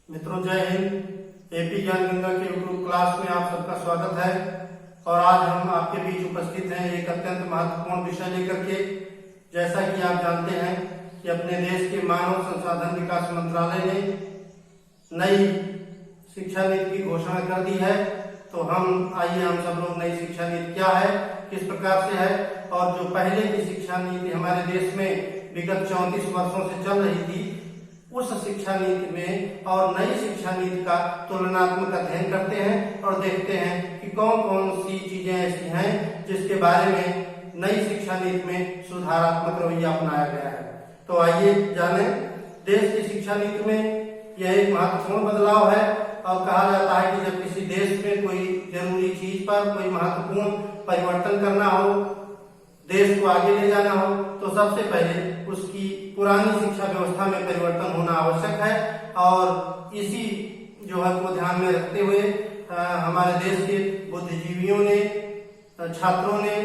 मित्रों जय हिंद। एपी ज्ञान गंगा के यूट्यूब क्लास में आप सबका स्वागत है। और आज हम आपके बीच उपस्थित हैं एक अत्यंत महत्वपूर्ण विषय लेकर के। जैसा कि आप जानते हैं कि अपने देश के मानव संसाधन विकास मंत्रालय ने नई शिक्षा नीति की घोषणा कर दी है। तो आइए हम सब लोग नई शिक्षा नीति क्या है, किस प्रकार से है, और जो पहले की शिक्षा नीति हमारे देश में विगत 34 वर्षों से चल रही थी, उस शिक्षा नीति में और नई शिक्षा नीति का तुलनात्मक अध्ययन करते हैं और देखते हैं कि कौन कौन सी चीजें ऐसी हैं जिसके बारे में नई शिक्षा नीति में सुधारात्मक रवैया अपनाया गया है। तो आइए जानें। देश की शिक्षा नीति में यह एक महत्वपूर्ण बदलाव है और कहा जाता है कि जब किसी देश में कोई जरूरी चीज पर कोई महत्वपूर्ण परिवर्तन करना हो, देश को आगे ले जाना हो, तो सबसे पहले उसकी पुरानी शिक्षा व्यवस्था में परिवर्तन होना आवश्यक है। और इसी जो है को ध्यान में रखते हुए हमारे देश के बुद्धिजीवियों ने, छात्रों ने,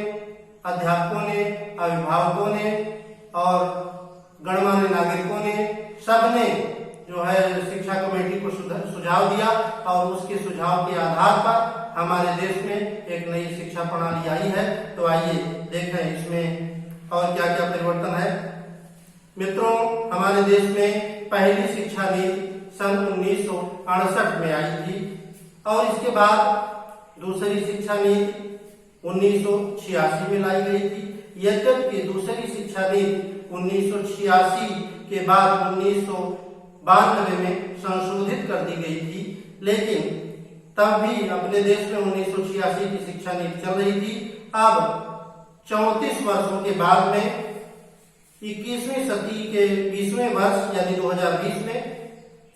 अध्यापकों ने, अभिभावकों ने और गणमान्य नागरिकों ने, सबने जो है शिक्षा कमेटी को सुझाव दिया और उसके सुझाव के आधार पर हमारे देश में एक नई शिक्षा प्रणाली आई है। तो आइए देखें इसमें और क्या क्या परिवर्तन है। मित्रों, हमारे देश में पहली शिक्षा नीति सन 1968 में आई थी और इसके बाद दूसरी शिक्षा नीति 1986 में लाई गई थी। यद्यपि दूसरी शिक्षा नीति 1986 के बाद 1992 में संशोधित कर दी गई थी, लेकिन तब भी अपने देश में 1986 की शिक्षा नीति चल रही थी। अब 34 वर्षों के बाद में 21वीं सदी के 20वें वर्ष यानी 2020 में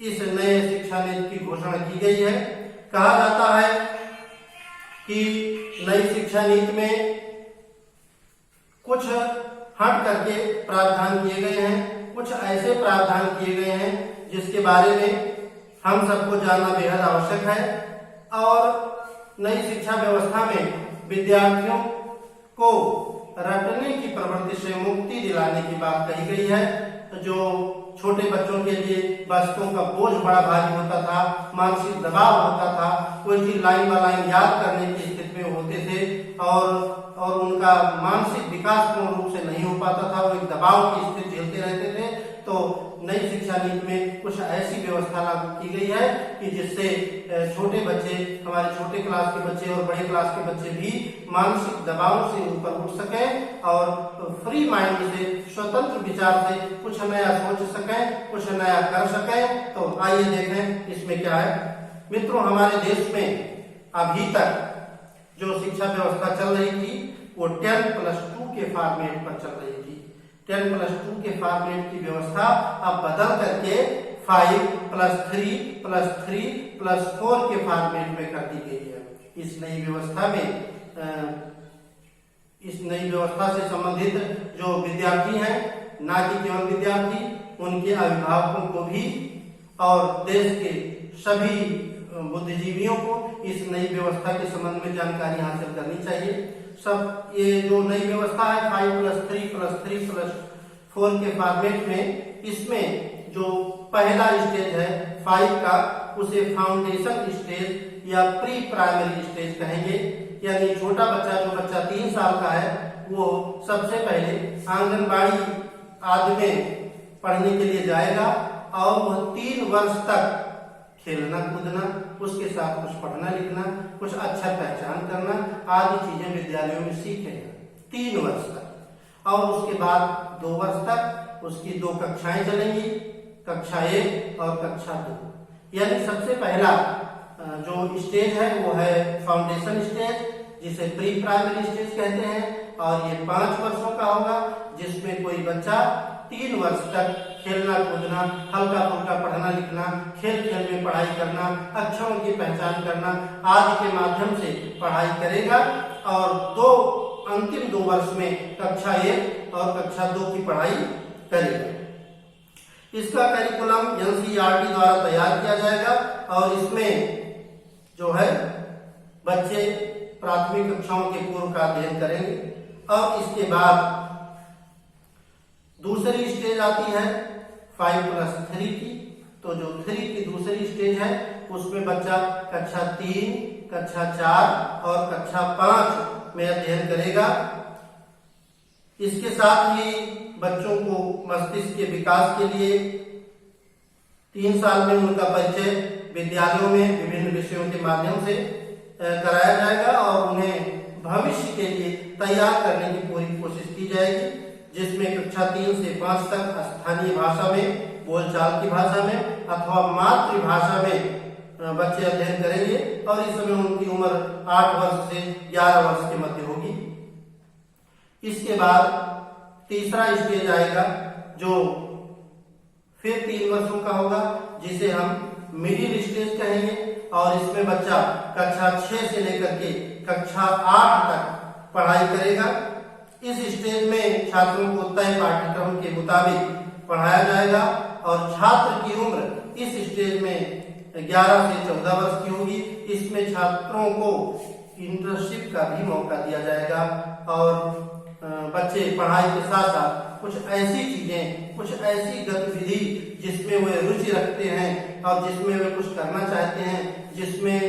इस नए शिक्षा नीति की घोषणा की गई है। कहा जाता है कि नई शिक्षा नीति में कुछ हट करके प्रावधान किए गए हैं, कुछ ऐसे प्रावधान किए गए हैं जिसके बारे में हम सबको जानना बेहद आवश्यक है। और नई शिक्षा व्यवस्था में विद्यार्थियों को रटने की प्रवृत्ति से मुक्ति दिलाने की बात कही गई है। तो जो छोटे बच्चों के लिए बस्तों का बोझ बड़ा भारी होता था, मानसिक दबाव होता था, कोई चीज लाइन बाय लाइन याद करने की स्थिति में होते थे और उनका मानसिक विकास पूर्ण रूप से नहीं हो पाता था, वो एक दबाव की स्थिति झेलते रहते थे। तो नई शिक्षा नीति में कुछ ऐसी व्यवस्था लागू की गई है कि जिससे छोटे बच्चे, हमारे छोटे क्लास के बच्चे और बड़े क्लास के बच्चे भी मानसिक दबाव से ऊपर उठ सकें और फ्री माइंड से, स्वतंत्र विचार से कुछ नया सोच सकें, कुछ नया कर सकें। तो आइए देखें इसमें क्या है। मित्रों, हमारे देश में अभी तक जो शिक्षा व्यवस्था चल रही थी वो 10+2 के फॉर्मेट पर चल रही थी। 10+2 के फॉर्मेट की व्यवस्था अब बदल करके 5+3+3+4 के फॉर्मेट में कर दी गई है। इस नई व्यवस्था में इस नई व्यवस्था से संबंधित जो विद्यार्थी हैं, ना कि केवल विद्यार्थी, उनके अभिभावकों को भी और देश के सभी बुद्धिजीवियों को इस नई व्यवस्था के संबंध में जानकारी हासिल करनी चाहिए। सब ये जो नई व्यवस्था है 5+3+3+4 के फॉर्मेट में, इसमें जो पहला स्टेज है 5 का, उसे फाउंडेशन स्टेज या प्री प्राइमरी स्टेज कहेंगे। यानी छोटा बच्चा, जो बच्चा 3 साल का है, वो सबसे पहले आंगनबाड़ी आदि में पढ़ने के लिए जाएगा और वह 3 वर्ष तक खेलना कूदना, उसके साथ कुछ पढ़ना लिखना, कुछ अक्षर पहचान करना आदि चीजें विद्यालयों में सीखेगा 3 वर्ष तक। और उसके बाद 2 वर्ष तक उसकी 2 कक्षाएं चलेंगी, कक्षा 1 और कक्षा 2। यानी सबसे पहला जो स्टेज है वो है फाउंडेशन स्टेज, जिसे प्री प्राइमरी स्टेज कहते हैं। और ये 5 वर्षों का होगा, जिसमें कोई बच्चा 3 वर्ष तक खेलना कूदना, हल्का फुल्का पढ़ना लिखना, खेल खेल में पढ़ाई करना, अक्षरों की पहचान करना आदि के माध्यम से पढ़ाई करेगा। और अंतिम 2 वर्ष में कक्षा 1 और कक्षा 2 की पढ़ाई करेगा। इसका करिकुलम एनसीईआरटी द्वारा तैयार किया जाएगा और इसमें जो है बच्चे प्राथमिक कक्षाओं के पूर्व का अध्ययन करेंगे। और इसके बाद दूसरी स्टेज आती है 5+3 की। तो जो 3 की दूसरी स्टेज है उसमें बच्चा कक्षा 3, कक्षा 4 और कक्षा 5 में अध्ययन करेगा। इसके साथ ही बच्चों को मस्तिष्क के विकास के लिए 3 साल में उनका परिचय विद्यालयों में विभिन्न विषयों के माध्यम से कराया जाएगा और उन्हें भविष्य के लिए तैयार करने की पूरी कोशिश की जाएगी, जिसमें कक्षा 3 से 5 तक स्थानीय भाषा में, बोलचाल की भाषा में अथवा मातृभाषा में बच्चे अध्ययन करेंगे और इस समय उनकी उम्र 8 वर्ष से 11 वर्ष के मध्य होगी। इसके बाद तीसरा स्टेज आएगा जो फिर 3 वर्षों का होगा, जिसे हम मिडिल स्टेज कहेंगे और इसमें बच्चा कक्षा 6 से लेकर के कक्षा 8 तक पढ़ाई करेगा। इस स्टेज में छात्रों को तय पाठ्यक्रम के मुताबिक पढ़ाया जाएगा और छात्र की उम्र इस स्टेज में 11 से 14 वर्ष की होगी। इसमें छात्रों को इंटर्नशिप का भी मौका दिया जाएगा और बच्चे पढ़ाई के साथ साथ कुछ ऐसी चीजें, कुछ ऐसी गतिविधि जिसमें वे रुचि रखते हैं और जिसमें वे कुछ करना चाहते हैं, जिसमें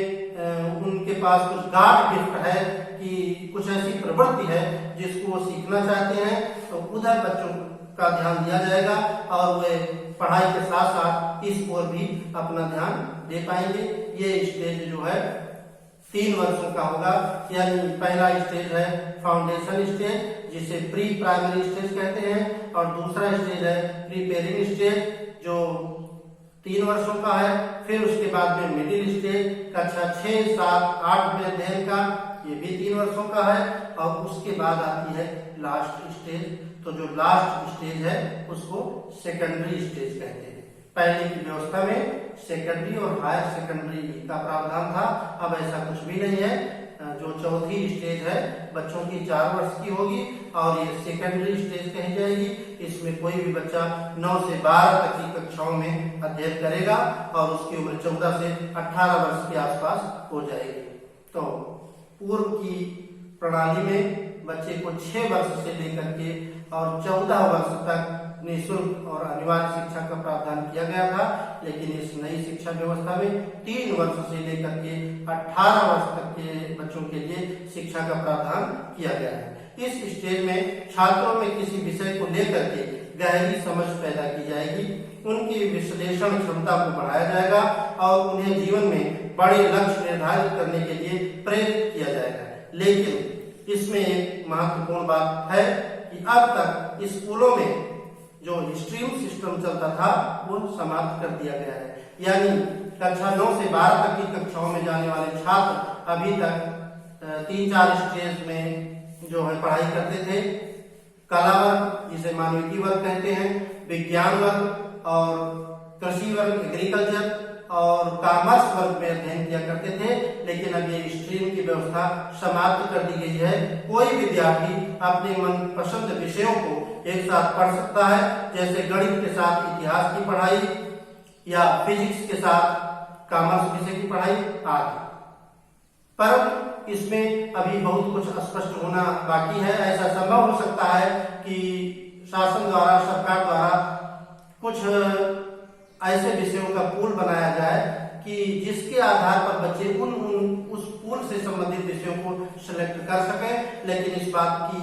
उनके पास कुछ गॉड गिफ्ट है कि कुछ ऐसी प्रवृत्ति है जिसको वो सीखना चाहते हैं, तो उधर बच्चों का ध्यान दिया जाएगा और वे पढ़ाई के साथ साथ इस ओर भी अपना ध्यान दे पाएंगे। ये स्टेज जो है 3 वर्षों का होगा, यानी पहला स्टेज है फाउंडेशन स्टेज जिसे प्री प्राइमरी स्टेज कहते हैं और दूसरा स्टेज है प्रीपेयरिंग स्टेज जो 3 वर्षों का है। फिर उसके बाद में मिडिल स्टेज कक्षा 6, 7, 8 में अध्ययन का, ये भी 3 वर्षों का है और उसके बाद आती है लास्ट स्टेज। तो जो लास्ट स्टेज है उसको सेकेंडरी स्टेज कहते हैं। पहले की व्यवस्था में सेकेंडरी और हायर सेकेंडरी का प्रावधान था, अब ऐसा कुछ भी नहीं है। जो चौथी स्टेज है बच्चों की 4 वर्ष की होगी और ये सेकेंडरी स्टेज कही जाएगी। इसमें कोई भी बच्चा 9 से 12 तक की कक्षाओं में अध्ययन करेगा और उसकी उम्र 14 से 18 वर्ष के आसपास हो जाएगी। तो पूर्व की प्रणाली में बच्चे को 6 वर्ष से लेकर के और 14 वर्ष तक निःशुल्क और अनिवार्य शिक्षा का प्रावधान किया गया था, लेकिन इस नई शिक्षा व्यवस्था में 3 वर्ष से लेकर के 18 वर्ष तक के बच्चों के लिए शिक्षा का प्रावधान किया गया है। इस स्टेज में छात्रों में किसी विषय को लेकर के गहरी समझ पैदा की जाएगी, उनकी विश्लेषण क्षमता को बढ़ाया जाएगा और उन्हें जीवन में बड़े लक्ष्य निर्धारित करने के लिए प्रेरित किया जाएगा। लेकिन इसमें एक महत्वपूर्ण बात है कि अब तक स्कूलों में जो स्ट्रीम सिस्टम चलता था वो समाप्त कर दिया गया है, यानी कक्षा 9 से 12 तक की कक्षाओं में जाने वाले छात्र अभी तक 3-4 स्टेज में जो है पढ़ाई करते थे। कला वर्ग जिसे मानविकी वर्ग कहते हैं, विज्ञान वर्ग और कृषि वर्ग एग्रीकल्चर और कॉमर्स वर्ग में अध्ययन किया करते थे, लेकिन अब ये स्ट्रीम की व्यवस्था समाप्त कर दी गई है। कोई विद्यार्थी अपने मनपसंद विषयों को एक साथ पढ़ सकता है, जैसे गणित के साथ इतिहास की पढ़ाई या फिजिक्स के साथ कॉमर्स विषय की पढ़ाई आदि। पर इसमें अभी बहुत कुछ स्पष्ट होना बाकी है। ऐसा संभव हो सकता है कि शासन द्वारा, सरकार द्वारा कुछ ऐसे विषयों का पूल बनाया जाए कि जिसके आधार पर बच्चे उस पूल से संबंधित विषयों को सिलेक्ट कर सकें। लेकिन इस बात की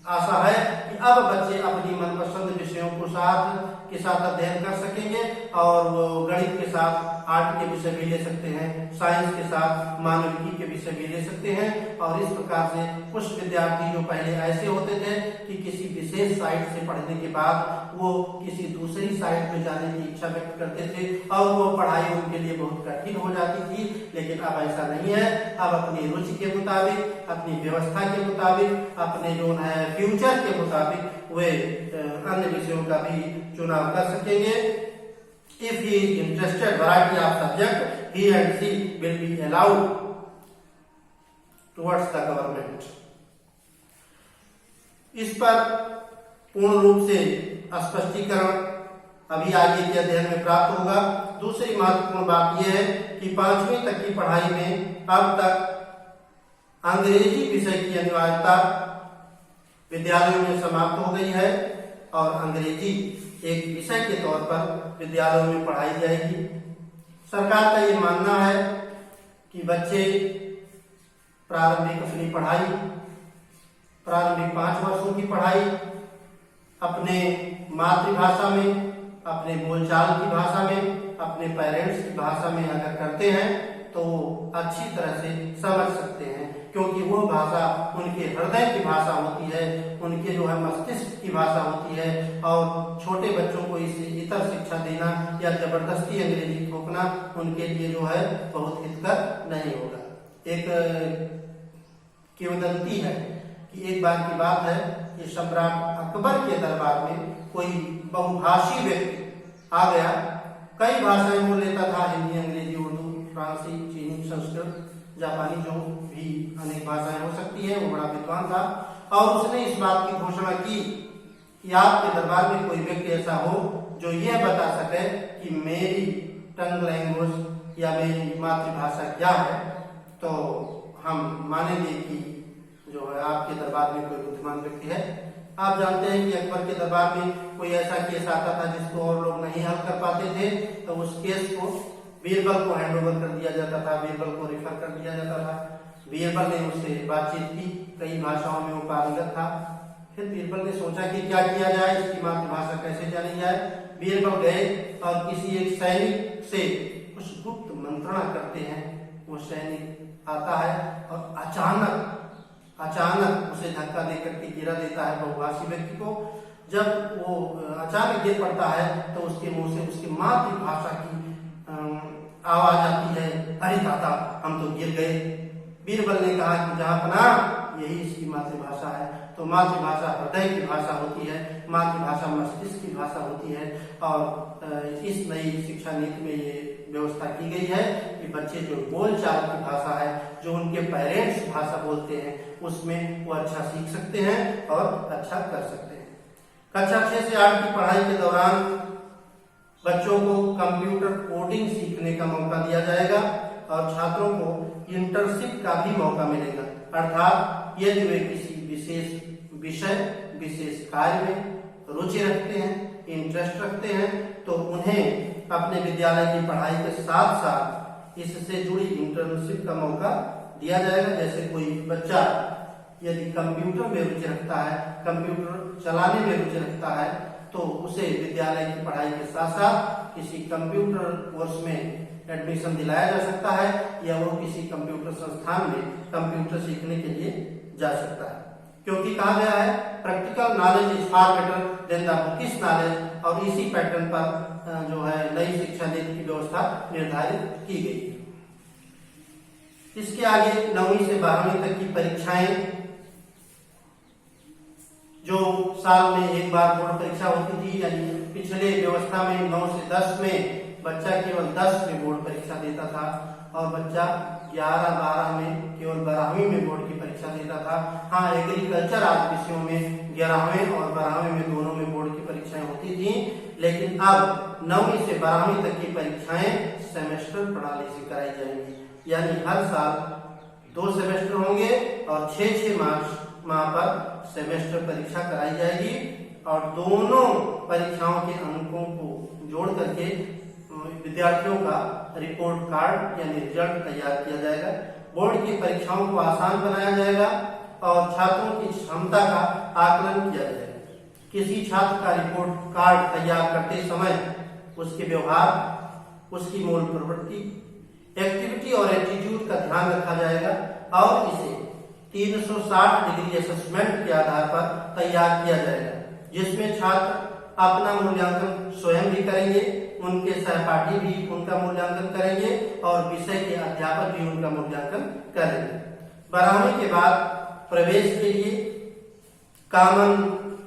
आशा है कि अब बच्चे अपनी मनपसंद विषयों को साथ अध्ययन कर सकेंगे और वो गणित के साथ आर्ट के विषय भी ले सकते हैं, साइंस के साथ मानविकी के विषय भी ले सकते हैं। और इस प्रकार से कुछ विद्यार्थी जो पहले ऐसे होते थे कि किसी विशेष साइट से पढ़ने के बाद वो किसी दूसरी साइट में जाने की इच्छा व्यक्त करते थे और वो पढ़ाई उनके लिए बहुत कठिन हो जाती थी, लेकिन अब ऐसा नहीं है। अब अपनी रुचि के मुताबिक, अपनी व्यवस्था के मुताबिक, अपने जो है फ्यूचर के मुताबिक वे अन्य विषयों का भी चुनाव कर सकेंगे। If he is interested variety of subject, he and she will be allowed towards the government. इस पर पूर्ण रूप से स्पष्टीकरण अभी आगे के अध्ययन में प्राप्त होगा। दूसरी महत्वपूर्ण बात यह है कि 5वीं तक की पढ़ाई में अब तक अंग्रेजी विषय की अनिवार्यता विद्यालयों में समाप्त हो गई है और अंग्रेजी एक विषय के तौर पर विद्यालयों में पढ़ाई जाएगी। सरकार का ये मानना है कि बच्चे प्रारंभिक अपनी पढ़ाई, प्रारंभिक 5 वर्षों की पढ़ाई अपने मातृभाषा में, अपने बोलचाल की भाषा में, अपने पेरेंट्स की भाषा में अगर करते हैं तो वो अच्छी तरह से समझ सकते हैं, क्योंकि वो भाषा उनके हृदय की भाषा होती है, उनके जो है मस्तिष्क की भाषा होती है। और छोटे बच्चों को इसे इतर शिक्षा देना या जबरदस्ती अंग्रेजी थोपना उनके लिए जो है बहुत हितकर नहीं होगा। एक किंवदंती है कि एक बार की बात है कि सम्राट अकबर के दरबार में कोई बहुभाषी व्यक्ति आ गया। कई भाषाएं बोल लेता था, हिंदी, अंग्रेजी, उर्दू, फ्रांसी, चीनी, संस्कृत, जापानी, जो भी अनेक भाषाएं हो सकती है। वो बड़ा विद्वान था और उसने इस बात की घोषणा की कि आपके दरबार में कोई व्यक्ति ऐसा हो जो यह बता सके कि मेरी टंग लैंग्वेज या मेरी मातृभाषा क्या है, तो हम मानेंगे कि जो है आपके दरबार में कोई बुद्धिमान व्यक्ति है। आप जानते हैं कि अकबर के दरबार में कोई ऐसा केस आता था जिसको और लोग नहीं हल कर पाते थे, तो उस केस को बीरबल को हैंड ओवर कर दिया जाता था, बीरबल को रेफर कर दिया जाता था। बीरबल ने उससे बातचीत की, कई भाषाओं में वो पारंगत था। फिर बीरबल ने सोचा कि क्या किया जाए, इसकी मातृभाषा कैसे जानी जाए। बीरबल गए और किसी एक सैनिक से कुछ गुप्त मंत्रणा करते हैं। वो सैनिक आता है और अचानक उसे धक्का देकर के गिरा देता है बहुभाषी व्यक्ति को। जब वो अचानक गिर पड़ता है तो उसके मुंह से उसकी मातृभाषा की आवाज आती है, अरे दादा हम तो गिर गए। बीरबल ने कहा कि जहां पना यही इसकी मातृभाषा है। तो मातृभाषा हृदय की भाषा होती है, मातृभाषा मस्तिष्क की भाषा होती है। और इस नई शिक्षा नीति में ये व्यवस्था की गई है कि बच्चे जो बोलचाल की भाषा है, जो उनके पेरेंट्स भाषा बोलते हैं, उसमें वो अच्छा सीख सकते हैं और अच्छा कर सकते हैं। कक्षा 6 से 8 की पढ़ाई के दौरान बच्चों को कंप्यूटर कोडिंग सीखने का मौका दिया जाएगा और छात्रों को इंटर्नशिप का भी मौका मिलेगा। अर्थात यदि वे किसी विशेष विषय, विशेष कार्य में रुचि रखते हैं, इंटरेस्ट रखते हैं, तो उन्हें अपने विद्यालय की पढ़ाई के साथ साथ इससे जुड़ी इंटर्नशिप का मौका दिया जाएगा। जैसे कोई बच्चा यदि कंप्यूटर में रुचि रखता है, कंप्यूटर चलाने में रुचि रखता है, तो उसे विद्यालय की पढ़ाई के साथ साथ किसी कंप्यूटर कोर्स में एडमिशन दिलाया जा सकता है या वो किसी कंप्यूटर संस्थान में कंप्यूटर सीखने के लिए जा सकता है। क्योंकि कहा गया है practical knowledge is far better than the bookish knowledge, और इसी पैटर्न पर जो है नई शिक्षा नीति की व्यवस्था निर्धारित की गई। इसके आगे 9वीं से 12वीं तक की परीक्षाएं, जो साल में एक बार बोर्ड परीक्षा होती थी, यानी पिछले व्यवस्था में 9 से 10 में बच्चा केवल 10 में बोर्ड परीक्षा देता था और बच्चा 11-12 में केवल 12वीं में बोर्ड की परीक्षा देता था। हाँ, एग्रीकल्चर आदि विषयों में 11वें और 12वें में दोनों में बोर्ड की परीक्षाएं होती थी, लेकिन अब 9वीं से 12वीं तक की परीक्षाएं सेमेस्टर प्रणाली से कराई जाएंगी। यानी हर साल 2 सेमेस्टर होंगे और 6-6 माह पर सेमेस्टर परीक्षा कराई जाएगी और दोनों परीक्षाओं के अंकों को जोड़ करके विद्यार्थियों का रिपोर्ट कार्ड यानी रिजल्ट तैयार किया जाएगा। बोर्ड की परीक्षाओं को आसान बनाया जाएगा और छात्रों की क्षमता का आकलन किया जाएगा। किसी छात्र का रिपोर्ट कार्ड तैयार करते समय उसके व्यवहार, उसकी मूल प्रवृत्ति, एक्टिविटी और एटीट्यूड का ध्यान रखा जाएगा और इसे 360 डिग्री असेसमेंट के आधार पर तैयार किया जाएगा, जिसमें छात्र अपना मूल्यांकन स्वयं भी करेंगे, उनके सहपाठी भी उनका मूल्यांकन करेंगे और विषय के अध्यापक भी उनका मूल्यांकन करेंगे। 12वीं के बाद प्रवेश के लिए कॉमन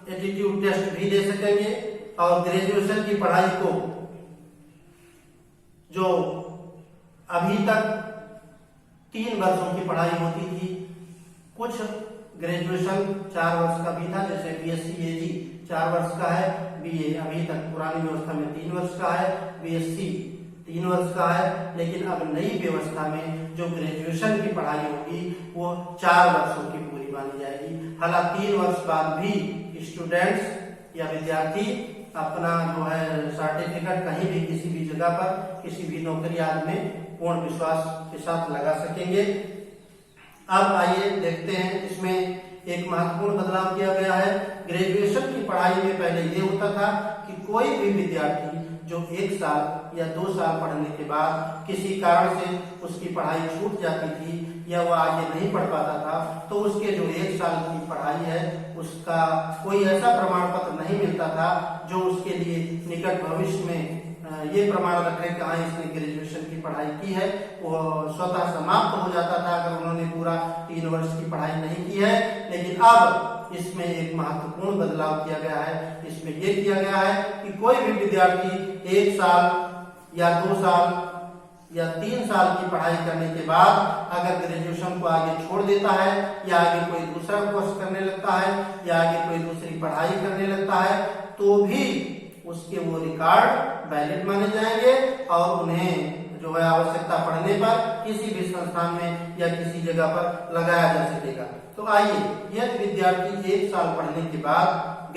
एप्टीट्यूड टेस्ट भी दे सकेंगे और ग्रेजुएशन की पढ़ाई को, जो अभी तक 3 वर्षों की पढ़ाई होती थी, कुछ ग्रेजुएशन 4 वर्ष का भी था, जैसे बीएससी एजी 4 वर्ष का है, बीए अभी तक पुरानी व्यवस्था में 3 वर्ष का है, बीएससी 3 वर्ष का है, लेकिन अब नई व्यवस्था में जो ग्रेजुएशन की पढ़ाई होगी वो 4 वर्षों की पूरी मानी जाएगी। हालांकि 3 वर्ष बाद भी स्टूडेंट्स या विद्यार्थी अपना जो है सर्टिफिकेट कहीं भी किसी भी जगह पर किसी भी नौकरी आदि में पूर्ण विश्वास के साथ लगा सकेंगे। अब आइए देखते हैं, इसमें एक महत्वपूर्ण बदलाव किया गया है। ग्रेजुएशन की पढ़ाई में पहले ये होता था कि कोई भी विद्यार्थी जो 1 साल या 2 साल पढ़ने के बाद किसी कारण से उसकी पढ़ाई छूट जाती थी या वह आगे नहीं पढ़ पाता था, तो उसके जो 1 साल की पढ़ाई है उसका कोई ऐसा प्रमाण पत्र नहीं मिलता था जो उसके लिए निकट भविष्य में ये प्रमाण रखे कि हाँ इसने ग्रेजुएशन की पढ़ाई की है। वो स्वतः समाप्त हो जाता था अगर उन्होंने पूरा 3 वर्ष की पढ़ाई नहीं की है। लेकिन अब इसमें एक महत्वपूर्ण बदलाव किया गया है। इसमें यह किया गया है कि कोई भी विद्यार्थी 1 साल या 2 साल या 3 साल की पढ़ाई करने के बाद अगर ग्रेजुएशन को आगे छोड़ देता है या आगे कोई दूसरा कोर्स करने लगता है या आगे कोई दूसरी पढ़ाई करने लगता है, तो भी उसके वो रिकॉर्ड वैलिड माने जाएंगे और उन्हें जो है आवश्यकता पड़ने पर किसी भी संस्थान में या किसी जगह पर लगाया जा सकेगा। तो आइए, यदि विद्यार्थी 1 साल पढ़ने के बाद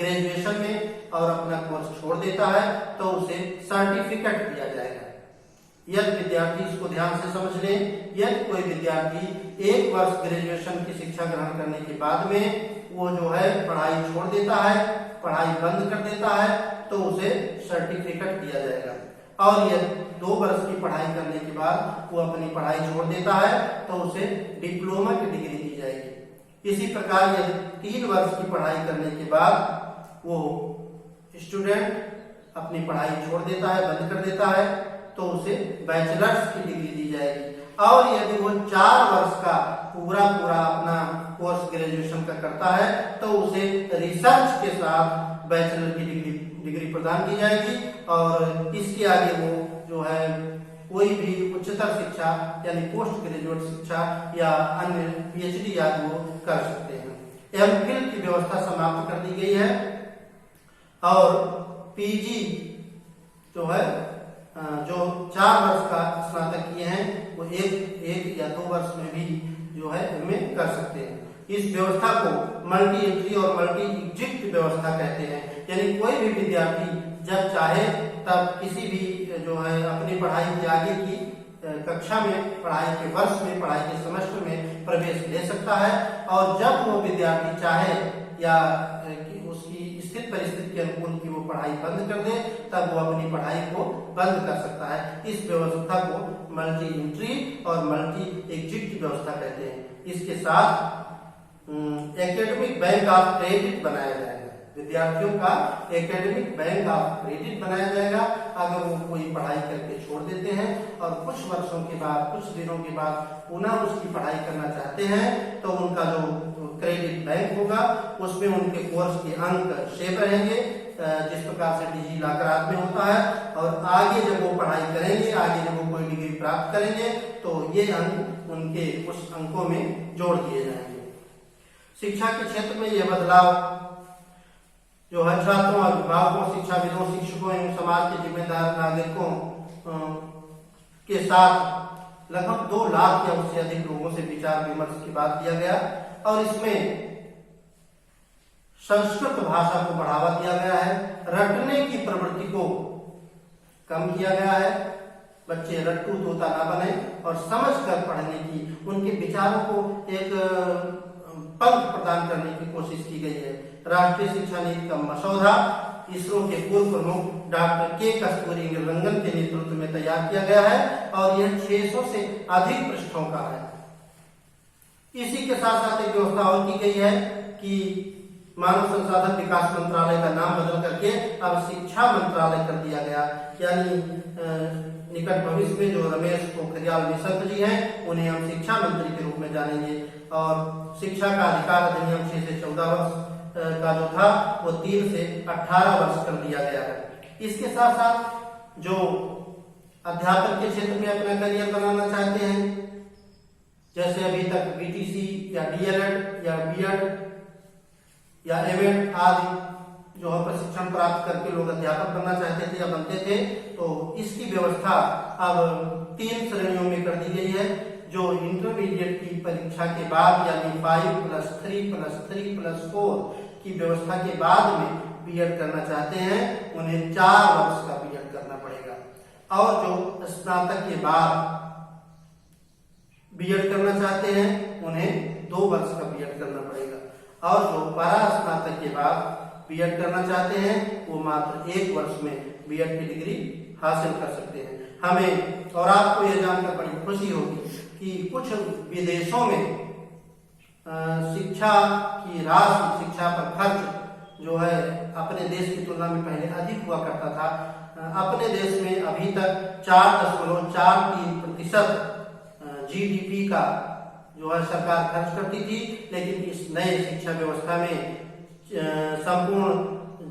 ग्रेजुएशन में और अपना कोर्स छोड़ देता है तो उसे सर्टिफिकेट दिया जाएगा। यदि विद्यार्थी, इसको ध्यान से समझ लें, यदि कोई विद्यार्थी 1 वर्ष ग्रेजुएशन की शिक्षा ग्रहण करने के बाद में वो जो है पढ़ाई छोड़ देता है, पढ़ाई बंद कर देता है, तो उसे सर्टिफिकेट दिया जाएगा। और यदि 2 वर्ष की पढ़ाई करने के बाद वो अपनी पढ़ाई छोड़ देता है तो उसे डिप्लोमा की डिग्री दी जाएगी। इसी प्रकार यदि 3 वर्ष की पढ़ाई करने के बाद वो स्टूडेंट अपनी पढ़ाई छोड़ देता है, बंद कर देता है, तो उसे बैचलर्स की डिग्री दी जाएगी। और यदि वो 4 वर्ष का पूरा अपना कोर्स ग्रेजुएशन का करता है तो उसे रिसर्च के साथ बैचलर की डिग्री प्रदान की जाएगी और इसके आगे वो जो है कोई भी उच्चतर शिक्षा यानी पोस्ट ग्रेजुएट शिक्षा या अन्य पीएचडी आदि वो कर सकते हैं। एमफिल की व्यवस्था समाप्त कर दी गई है और पीजी जो है जो 4 वर्ष का स्नातक किए हैं वो एक या 2 वर्ष में भी जो है इनमें कर सकते हैं। इस व्यवस्था को मल्टी एंट्री और मल्टी एग्जिट व्यवस्था कहते हैं। यानी कोई भी विद्यार्थी जब चाहे तब किसी भी जो है अपनी पढ़ाई की आगे की कक्षा में, पढ़ाई के वर्ष में, पढ़ाई के सेमेस्टर में प्रवेश ले सकता है और जब वो विद्यार्थी चाहे या उसकी स्थित परिस्थिति के अनुकूल की वो पढ़ाई बंद कर दे तब वो अपनी पढ़ाई को बंद कर सकता है। इस व्यवस्था को मल्टी एंट्री और मल्टी एग्जिट की व्यवस्था कहते हैं। इसके साथ एकेडमिक बैंक ऑफ क्रेडिट बनाया जाएगा। विद्यार्थियों का एकेडमिक बैंक ऑफ क्रेडिट बनाया जाएगा अगर वो कोई पढ़ाई करके छोड़ देते हैं और कुछ वर्षों के बाद, कुछ दिनों के बाद पुनः उसकी पढ़ाई करना चाहते हैं तो उनका जो क्रेडिट बैंक होगा उसमें उनके कोर्स के अंक सेव रहेंगे जिस प्रकार से डिजी लॉकर आदि में होता है और आगे जब वो पढ़ाई करेंगे, आगे जब वो कोई डिग्री प्राप्त करेंगे तो ये अंक उनके उस अंकों में जोड़ दिए जाएंगे। शिक्षा के क्षेत्र में यह बदलाव जो है छात्रों, अभिभावकों, शिक्षाविदों, शिक्षकों एवं समाज के जिम्मेदार नागरिकों के साथ लगभग 2 लाख या उससे अधिक लोगों से विचार विमर्श के बाद किया गया और इसमें संस्कृत भाषा को बढ़ावा दिया गया है। रटने की प्रवृत्ति को कम किया गया है। बच्चे रट्टू तोता ना बने और समझकर पढ़ने की, उनके विचारों को एक पंख प्रदान करने की कोशिश की गई है। राष्ट्रीय शिक्षा नीति का मसौदा इसरो के पूर्व प्रमुख डॉक्टर के कस्तूरीरंगन के नेतृत्व में तैयार किया गया है और यह 600 से अधिक पृष्ठों का है। इसी के साथ साथ एक व्यवस्था और की गई है कि मानव संसाधन विकास मंत्रालय का नाम बदल करके अब शिक्षा मंत्रालय कर दिया गया। यानी निकट भविष्य में जो रमेश पोखरियाल निशंक जी हैं उन्हें हम शिक्षा मंत्री के रूप में जानेंगे और शिक्षा का अधिकार अधिनियम 6 से 14 वर्ष का जो था वो 3 से 18 वर्ष कर दिया गया है। इसके साथ साथ जो अध्यापन के क्षेत्र में अपना करियर बनाना चाहते हैं, जैसे अभी तक बीटीसी या डीएलएड या बीएड या एमएड आदि जो है प्रशिक्षण प्राप्त करके लोग अध्यापक बनना चाहते थे या बनते थे, तो इसकी व्यवस्था अब 3 श्रेणियों में कर दी गई है। जो इंटरमीडिएट की परीक्षा के बाद यानी 5+3+3+4 की व्यवस्था के बाद में बीएड करना चाहते हैं उन्हें 4 वर्ष का बीएड करना पड़ेगा, और जो स्नातक के बाद बीएड करना चाहते हैं उन्हें 2 वर्ष का बीएड करना पड़ेगा, और जो परा स्नातक के बाद बीएड करना चाहते हैं वो मात्र 1 वर्ष में बीएड की डिग्री हासिल कर सकते हैं। हमें और आपको यह जानकर बड़ी खुशी होगी कि कुछ विदेशों में शिक्षा की राशि, शिक्षा पर खर्च जो है अपने देश की तुलना में पहले अधिक हुआ करता था। अपने देश में अभी तक 4.43% जीडीपी का जो है सरकार खर्च करती थी, लेकिन इस नए शिक्षा व्यवस्था में संपूर्ण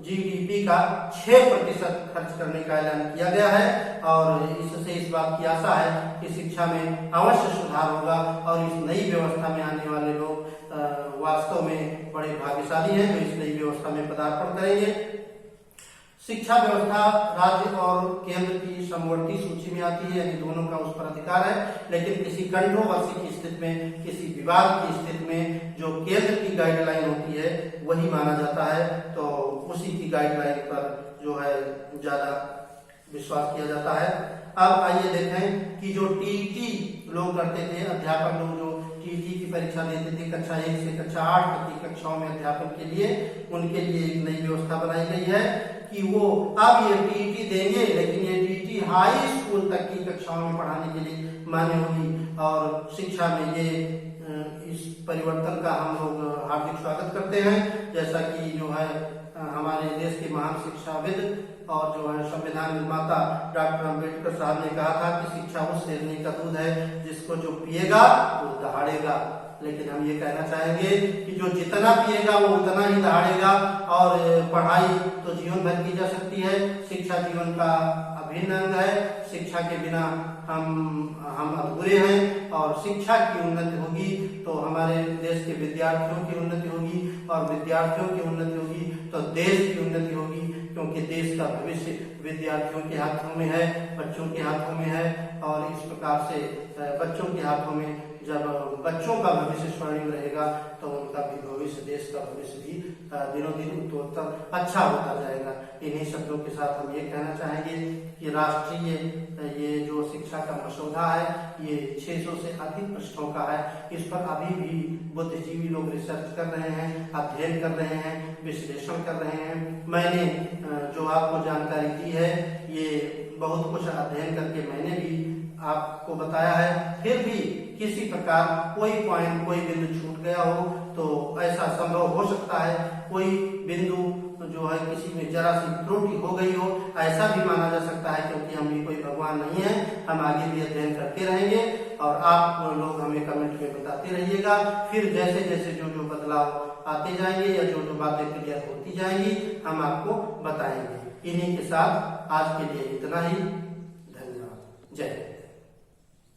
जीडीपी का 6% खर्च करने का ऐलान किया गया है, और इससे इस बात की आशा है कि शिक्षा में अवश्य सुधार होगा और इस नई व्यवस्था में आने वाले लोग वास्तव में बड़े भाग्यशाली हैं जो इस नई व्यवस्था में पदार्पण करेंगे। शिक्षा व्यवस्था राज्य और केंद्र की समवर्ती सूची में आती है, यानी दोनों का उस पर अधिकार है, लेकिन किसी कंट्रोवर्सी की स्थिति में, किसी विवाद की स्थिति में जो केंद्र की गाइडलाइन होती है वही माना जाता है, तो उसी की गाइडलाइन पर जो है ज्यादा विश्वास किया जाता है। अब आइए देखें कि जो टीटी लोग करते थे, अध्यापक लोग जो टीटी की परीक्षा देते थे कक्षा 1 से कक्षा 8 तक की कक्षाओं में अध्यापन के लिए, उनके लिए एक नई व्यवस्था बनाई गई है कि वो अब ये टीटी देंगे, लेकिन ये टीटी हाई स्कूल तक की कक्षाओं में पढ़ाने के लिए मान्य होगी, और शिक्षा में ये इस परिवर्तन का हम लोग हार्दिक स्वागत करते हैं। जैसा कि जो है हमारे देश के महान शिक्षाविद और जो है संविधान निर्माता डॉक्टर अम्बेडकर साहब ने कहा था कि शिक्षा उस शेरनी का दूध है जिसको जो पिएगा वो दहाड़ेगा, लेकिन हम ये कहना चाहेंगे कि जो जितना पिएगा वो उतना ही दहाड़ेगा, और पढ़ाई तो जीवन भर की जा सकती है, शिक्षा जीवन का अभिन्न अंग है, शिक्षा के बिना हम अधूरे हैं, और शिक्षा की उन्नति होगी तो हमारे देश के विद्यार्थियों की उन्नति होगी, और विद्यार्थियों की उन्नति होगी तो देश की उन्नति होगी, क्योंकि देश का भविष्य विद्यार्थियों के हाथों में है, बच्चों के हाथों में है, और इस प्रकार से बच्चों के हाथों में जब बच्चों का भविष्य स्वर्णिम रहेगा तो उनका भी भविष्य, देश का भविष्य भी दिनों दिन उत्तरोत्तर अच्छा होता जाएगा। इन्हीं शब्दों के साथ हम ये कहना चाहेंगे कि राष्ट्रीय ये जो शिक्षा का मसौदा है ये 600 से अधिक पृष्ठों का है। इस पर अभी भी बुद्धिजीवी लोग रिसर्च कर रहे हैं, अध्ययन कर रहे हैं, विश्लेषण कर रहे हैं। मैंने जो आपको जानकारी दी है ये बहुत कुछ अध्ययन करके मैंने भी आपको बताया है, फिर भी किसी प्रकार कोई पॉइंट, कोई बिंदु छूट गया हो तो ऐसा संभव हो सकता है, कोई बिंदु जो है किसी में जरा सी त्रुटि हो गई हो, ऐसा भी माना जा सकता है, क्योंकि हम भी कोई भगवान नहीं है, हम आगे भी अध्ययन करते रहेंगे और आप लोग हमें कमेंट में बताते रहिएगा। फिर जैसे जैसे जो जो बदलाव आते जाएंगे या जो जो बातें क्लियर होती जाएंगी हम आपको बताएंगे। इन्हीं के साथ आज के लिए इतना ही। धन्यवाद। जय हिंद।